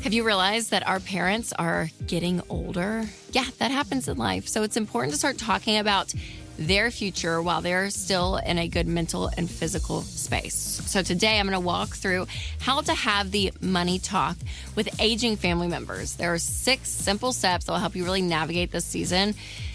Have you realized that our parents are getting older? Yeah, that happens in life. So it's important to start talking about their future while they're still in a good mental and physical space. So today I'm going to walk through how to have the money talk with aging family members. There are 6 simple steps that will help you really navigate this season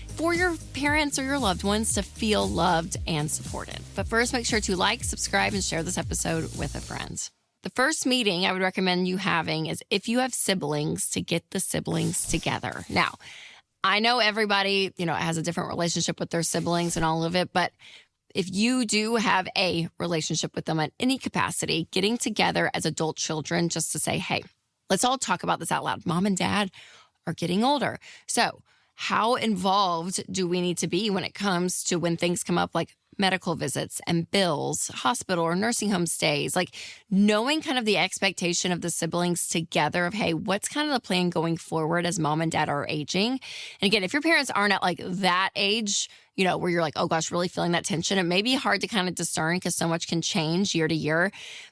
for your parents or your loved ones to feel loved and supported. But first, make sure to like, subscribe, and share this episode with a friend. The first meeting I would recommend you having is if you have siblings, to get the siblings together. Now, I know everybody, has a different relationship with their siblings and all of it, but if you do have a relationship with them at any capacity, getting together as adult children just to say, hey, let's all talk about this out loud. Mom and dad are getting older. So how involved do we need to be when it comes to when things come up like medical visits and bills, hospital or nursing home stays, like knowing kind of the expectation of the siblings together of, hey, what's kind of the plan going forward as mom and dad are aging? And again, if your parents aren't at like that age, where you're like, oh gosh, really feeling that tension, it may be hard to kind of discern because so much can change year to year.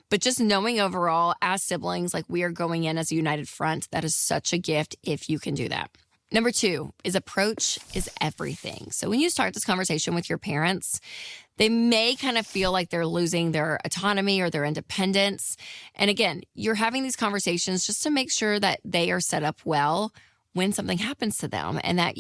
But just knowing overall as siblings, like we are going in as a united front, that is such a gift if you can do that. Number 2 is approach is everything. So when you start this conversation with your parents, they may kind of feel like they're losing their autonomy or their independence. And again, you're having these conversations just to make sure that they are set up well when something happens to them and that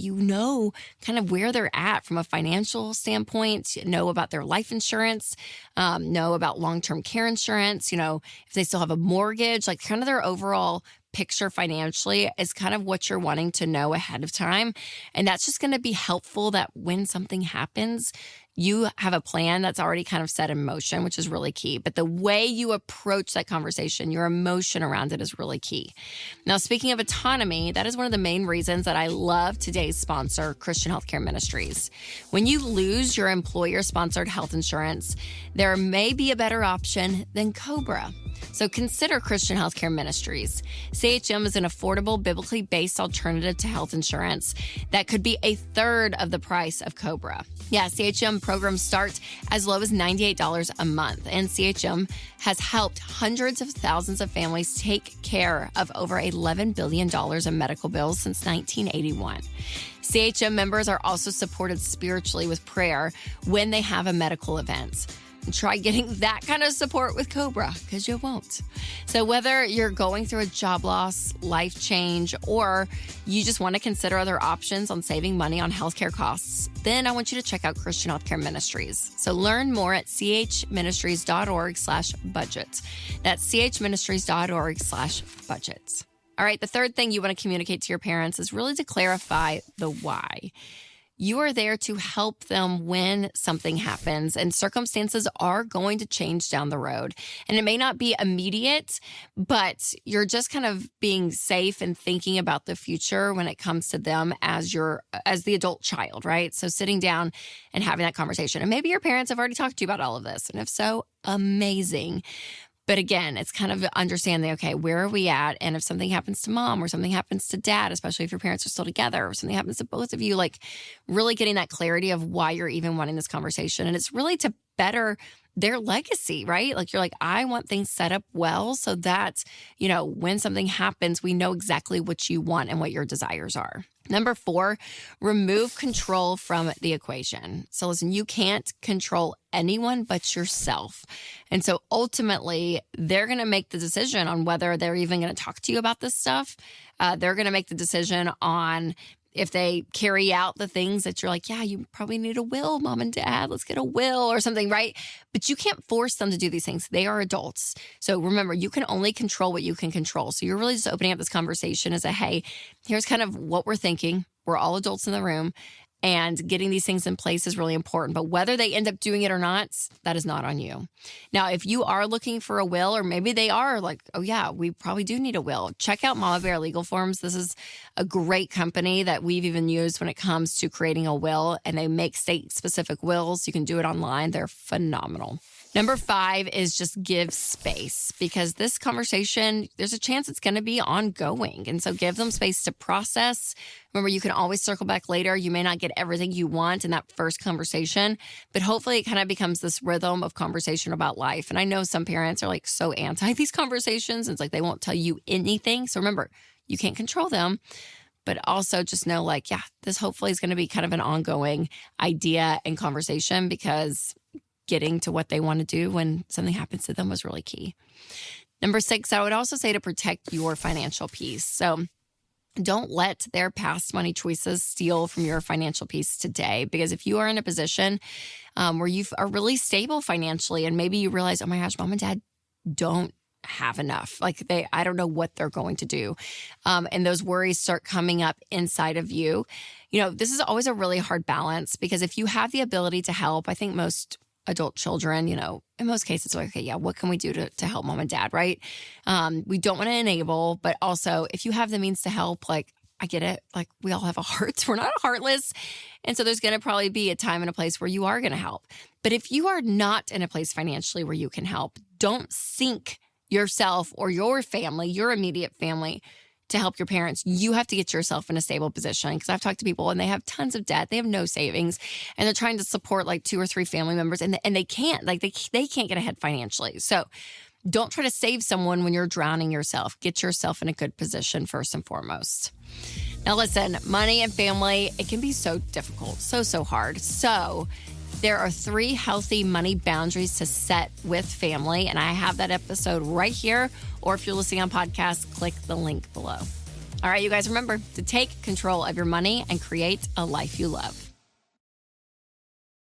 kind of where they're at from a financial standpoint, know about their life insurance, know about long-term care insurance, if they still have a mortgage, like kind of their overall picture financially is kind of what you're wanting to know ahead of time. And that's just going to be helpful that when something happens, you have a plan that's already kind of set in motion, which is really key. But the way you approach that conversation, your emotion around it is really key. Now, speaking of autonomy, that is one of the main reasons that I love today's sponsor, Christian Healthcare Ministries. When you lose your employer-sponsored health insurance, there may be a better option than COBRA. So consider Christian Healthcare Ministries. CHM is an affordable, biblically based alternative to health insurance that could be a third of the price of COBRA. Yeah, CHM programs start as low as $98 a month, and CHM has helped hundreds of thousands of families take care of over $11 billion in medical bills since 1981. CHM members are also supported spiritually with prayer when they have a medical event. Try getting that kind of support with COBRA because you won't. So whether you're going through a job loss, life change, or you just want to consider other options on saving money on healthcare costs, then I want you to check out Christian Healthcare Ministries. So learn more at chministries.org/budget. That's chministries.org/budget. All right, the third thing you want to communicate to your parents is really to clarify the why. You are there to help them when something happens, and circumstances are going to change down the road. And it may not be immediate, but you're just kind of being safe and thinking about the future when it comes to them as the adult child, right? So sitting down and having that conversation. And maybe your parents have already talked to you about all of this. And if so, amazing. But again, it's kind of understanding, okay, where are we at? And if something happens to mom or something happens to dad, especially if your parents are still together, or something happens to both of you, like really getting that clarity of why you're even wanting this conversation. And it's really to better their legacy, right? Like you're like, I want things set up well so that, when something happens, we know exactly what you want and what your desires are. Number 4, remove control from the equation. So listen, you can't control anyone but yourself. And so ultimately, they're going to make the decision on whether they're even going to talk to you about this stuff. They're going to make the decision on if they carry out the things that you're like, yeah, you probably need a will, mom and dad, let's get a will or something, right? But you can't force them to do these things. They are adults. So remember, you can only control what you can control. So you're really just opening up this conversation as a, hey, here's kind of what we're thinking. We're all adults in the room. And getting these things in place is really important. But whether they end up doing it or not, that is not on you. Now, if you are looking for a will, or maybe they are like, oh yeah, we probably do need a will, check out Mama Bear Legal Forms. This is a great company that we've even used when it comes to creating a will. And they make state-specific wills. You can do it online. They're phenomenal. Number 5 is just give space, because this conversation, there's a chance it's going to be ongoing. And so give them space to process. Remember, you can always circle back later. You may not get get everything you want in that first conversation, but hopefully it kind of becomes this rhythm of conversation about life. And I know some parents are like so anti these conversations. And it's like they won't tell you anything. So remember, you can't control them, but also just know like, yeah, this hopefully is going to be kind of an ongoing idea and conversation, because getting to what they want to do when something happens to them was really key. Number 6, I would also say to protect your financial peace. So don't let their past money choices steal from your financial peace today. Because if you are in a position where you are really stable financially, and maybe you realize, oh my gosh, mom and dad don't have enough. Like I don't know what they're going to do. And those worries start coming up inside of you. You know, this is always a really hard balance, because if you have the ability to help, I think most adult children, you know, in most cases, like, okay, yeah, what can we do to help mom and dad, right? We don't want to enable, but also if you have the means to help, like, I get it. Like, we all have a heart. We're not heartless. And so there's going to probably be a time and a place where you are going to help. But if you are not in a place financially where you can help, don't sink yourself or your family, your immediate family, to help your parents. You have to get yourself in a stable position. Because I've talked to people and they have tons of debt. They have no savings, and they're trying to support like 2 or 3 family members, and they can't, like they can't get ahead financially. So don't try to save someone when you're drowning yourself. Get yourself in a good position first and foremost. Now listen, money and family, it can be so difficult, so hard. So there are 3 healthy money boundaries to set with family, and I have that episode right here. Or if you're listening on podcast, click the link below. All right, you guys, remember to take control of your money and create a life you love.